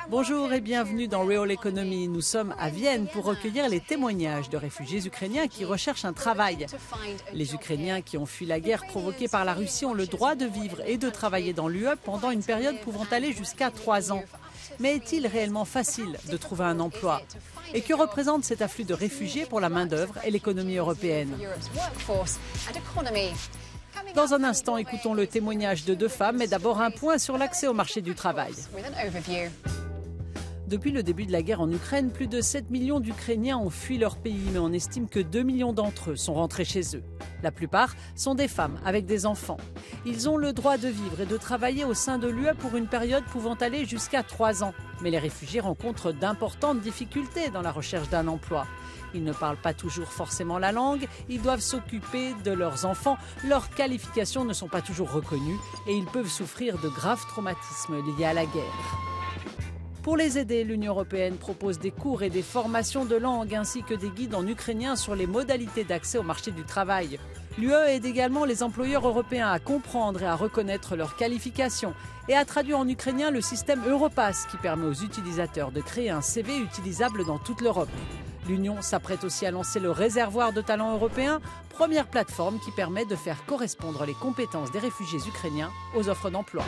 Bonjour et bienvenue dans Real Economy. Nous sommes à Vienne pour recueillir les témoignages de réfugiés ukrainiens qui recherchent un travail. Les Ukrainiens qui ont fui la guerre provoquée par la Russie ont le droit de vivre et de travailler dans l'UE pendant une période pouvant aller jusqu'à 3 ans. Mais est-il réellement facile de trouver un emploi? Et que représente cet afflux de réfugiés pour la main-d'œuvre et l'économie européenne? Dans un instant, écoutons le témoignage de 2 femmes, mais d'abord un point sur l'accès au marché du travail. Depuis le début de la guerre en Ukraine, plus de 7 millions d'Ukrainiens ont fui leur pays, mais on estime que 2 millions d'entre eux sont rentrés chez eux. La plupart sont des femmes avec des enfants. Ils ont le droit de vivre et de travailler au sein de l'UE pour une période pouvant aller jusqu'à 3 ans. Mais les réfugiés rencontrent d'importantes difficultés dans la recherche d'un emploi. Ils ne parlent pas toujours forcément la langue, ils doivent s'occuper de leurs enfants, leurs qualifications ne sont pas toujours reconnues et ils peuvent souffrir de graves traumatismes liés à la guerre. Pour les aider, l'Union européenne propose des cours et des formations de langue ainsi que des guides en ukrainien sur les modalités d'accès au marché du travail. L'UE aide également les employeurs européens à comprendre et à reconnaître leurs qualifications et a traduit en ukrainien le système Europass qui permet aux utilisateurs de créer un CV utilisable dans toute l'Europe. L'Union s'apprête aussi à lancer le réservoir de talents européens, première plateforme qui permet de faire correspondre les compétences des réfugiés ukrainiens aux offres d'emploi.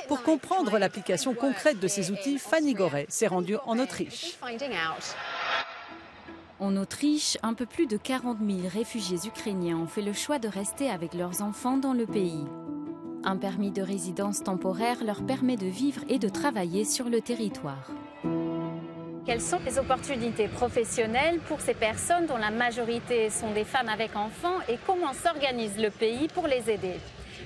Pour comprendre l'application concrète de ces outils, Fanny Goret s'est rendue en Autriche. En Autriche, un peu plus de 40 000 réfugiés ukrainiens ont fait le choix de rester avec leurs enfants dans le pays. Un permis de résidence temporaire leur permet de vivre et de travailler sur le territoire. Quelles sont les opportunités professionnelles pour ces personnes dont la majorité sont des femmes avec enfants et comment s'organise le pays pour les aider?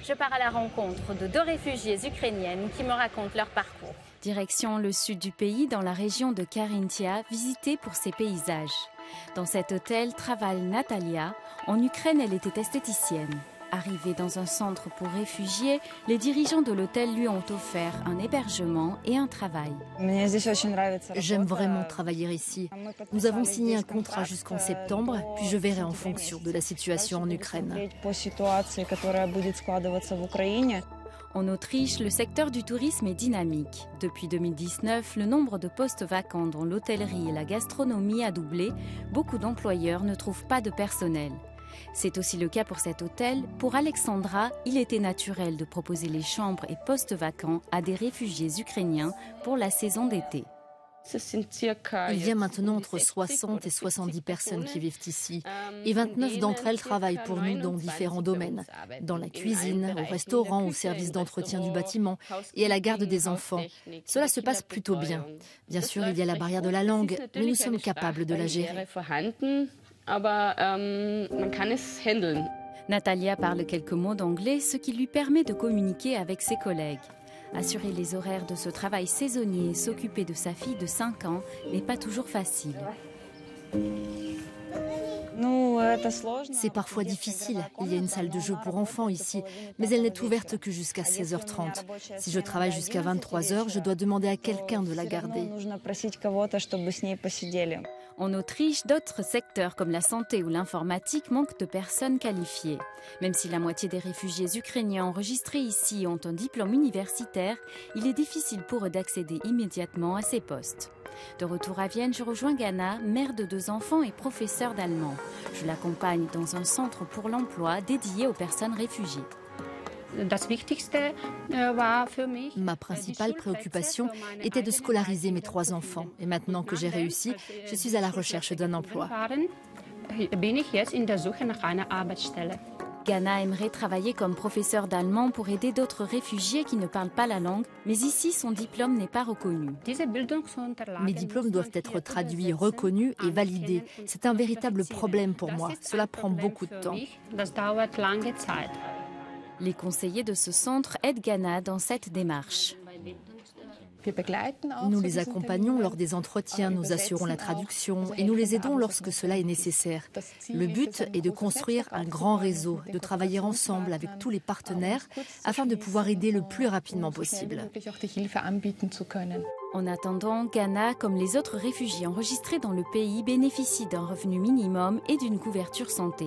Je pars à la rencontre de 2 réfugiées ukrainiennes qui me racontent leur parcours. Direction le sud du pays, dans la région de Carinthia, visitée pour ses paysages. Dans cet hôtel travaille Natalia. En Ukraine, elle était esthéticienne. Arrivée dans un centre pour réfugiés, les dirigeants de l'hôtel lui ont offert un hébergement et un travail. J'aime vraiment travailler ici. Nous avons signé un contrat jusqu'en septembre, puis je verrai en fonction de la situation en Ukraine. En Autriche, le secteur du tourisme est dynamique. Depuis 2019, le nombre de postes vacants dans l'hôtellerie et la gastronomie a doublé. Beaucoup d'employeurs ne trouvent pas de personnel. C'est aussi le cas pour cet hôtel. Pour Alexandra, il était naturel de proposer les chambres et postes vacants à des réfugiés ukrainiens pour la saison d'été. Il y a maintenant entre 60 et 70 personnes qui vivent ici. Et 29 d'entre elles travaillent pour nous dans différents domaines. Dans la cuisine, au restaurant, au service d'entretien du bâtiment et à la garde des enfants. Cela se passe plutôt bien. Bien sûr, il y a la barrière de la langue, mais nous sommes capables de la gérer. Natalia parle quelques mots d'anglais, ce qui lui permet de communiquer avec ses collègues. Assurer les horaires de ce travail saisonnier et s'occuper de sa fille de 5 ans n'est pas toujours facile. C'est parfois difficile. Il y a une salle de jeu pour enfants ici, mais elle n'est ouverte que jusqu'à 16h30. Si je travaille jusqu'à 23h, je dois demander à quelqu'un de la garder. En Autriche, d'autres secteurs comme la santé ou l'informatique manquent de personnes qualifiées. Même si la moitié des réfugiés ukrainiens enregistrés ici ont un diplôme universitaire, il est difficile pour eux d'accéder immédiatement à ces postes. De retour à Vienne, je rejoins Gana, mère de 2 enfants et professeure d'allemand. Je l'accompagne dans un centre pour l'emploi dédié aux personnes réfugiées. Ma principale préoccupation était de scolariser mes 3 enfants. Et maintenant que j'ai réussi, je suis à la recherche d'un emploi. Gana aimerait travailler comme professeur d'allemand pour aider d'autres réfugiés qui ne parlent pas la langue, mais ici son diplôme n'est pas reconnu. Mes diplômes doivent être traduits, reconnus et validés. C'est un véritable problème pour moi. Cela prend beaucoup de temps. Les conseillers de ce centre aident Gana dans cette démarche. Nous les accompagnons lors des entretiens, nous assurons la traduction et nous les aidons lorsque cela est nécessaire. Le but est de construire un grand réseau, de travailler ensemble avec tous les partenaires afin de pouvoir aider le plus rapidement possible. En attendant, Gana, comme les autres réfugiés enregistrés dans le pays, bénéficie d'un revenu minimum et d'une couverture santé.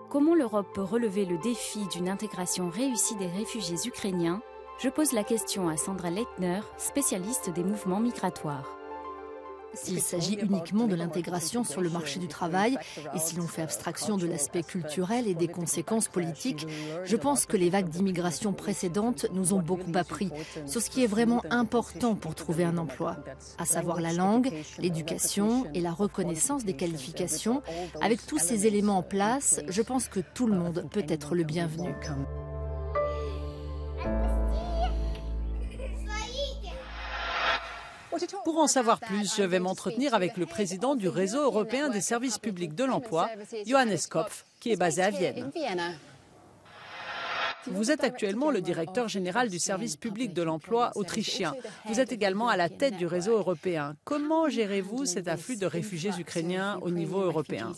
Comment l'Europe peut relever le défi d'une intégration réussie des réfugiés ukrainiens? Je pose la question à Sandra Leitner, spécialiste des mouvements migratoires. S'il s'agit uniquement de l'intégration sur le marché du travail et si l'on fait abstraction de l'aspect culturel et des conséquences politiques, je pense que les vagues d'immigration précédentes nous ont beaucoup appris sur ce qui est vraiment important pour trouver un emploi, à savoir la langue, l'éducation et la reconnaissance des qualifications. Avec tous ces éléments en place, je pense que tout le monde peut être le bienvenu. Pour en savoir plus, je vais m'entretenir avec le président du Réseau européen des services publics de l'emploi, Johannes Kopf, qui est basé à Vienne. Vous êtes actuellement le directeur général du service public de l'emploi autrichien. Vous êtes également à la tête du réseau européen. Comment gérez-vous cet afflux de réfugiés ukrainiens au niveau européen ?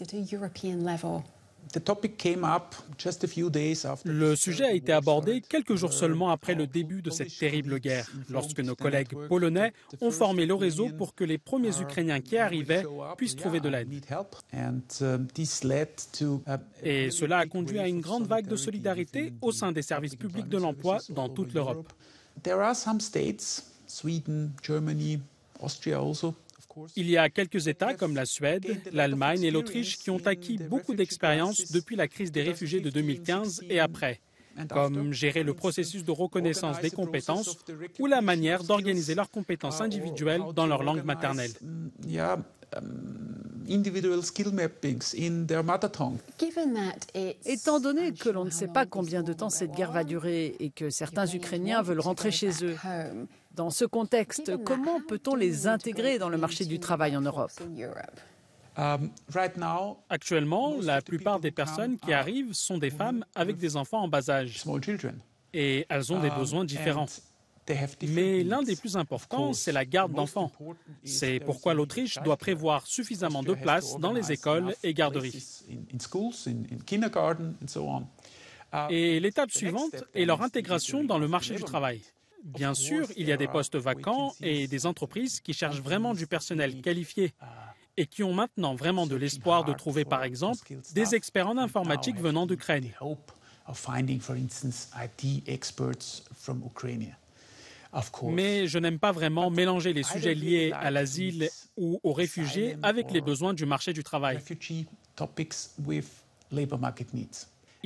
Le sujet a été abordé quelques jours seulement après le début de cette terrible guerre, lorsque nos collègues polonais ont formé le réseau pour que les premiers Ukrainiens qui arrivaient puissent trouver de l'aide. Et cela a conduit à une grande vague de solidarité au sein des services publics de l'emploi dans toute l'Europe. Il y a quelques États comme la Suède, l'Allemagne et l'Autriche qui ont acquis beaucoup d'expérience depuis la crise des réfugiés de 2015 et après, comme gérer le processus de reconnaissance des compétences ou la manière d'organiser leurs compétences individuelles dans leur langue maternelle. Étant donné que l'on ne sait pas combien de temps cette guerre va durer et que certains Ukrainiens veulent rentrer chez eux, dans ce contexte, comment peut-on les intégrer dans le marché du travail en Europe ? Actuellement, la plupart des personnes qui arrivent sont des femmes avec des enfants en bas âge. Et elles ont des besoins différents. Mais l'un des plus importants, c'est la garde d'enfants. C'est pourquoi l'Autriche doit prévoir suffisamment de places dans les écoles et garderies. Et l'étape suivante est leur intégration dans le marché du travail. Bien sûr, il y a des postes vacants et des entreprises qui cherchent vraiment du personnel qualifié et qui ont maintenant vraiment de l'espoir de trouver, par exemple, des experts en informatique venant d'Ukraine. Mais je n'aime pas vraiment mélanger les sujets liés à l'asile ou aux réfugiés avec les besoins du marché du travail.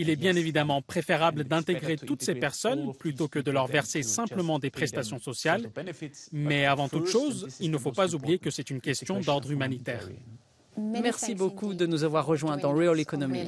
Il est bien évidemment préférable d'intégrer toutes ces personnes plutôt que de leur verser simplement des prestations sociales. Mais avant toute chose, il ne faut pas oublier que c'est une question d'ordre humanitaire. Merci beaucoup de nous avoir rejoints dans Real Economy.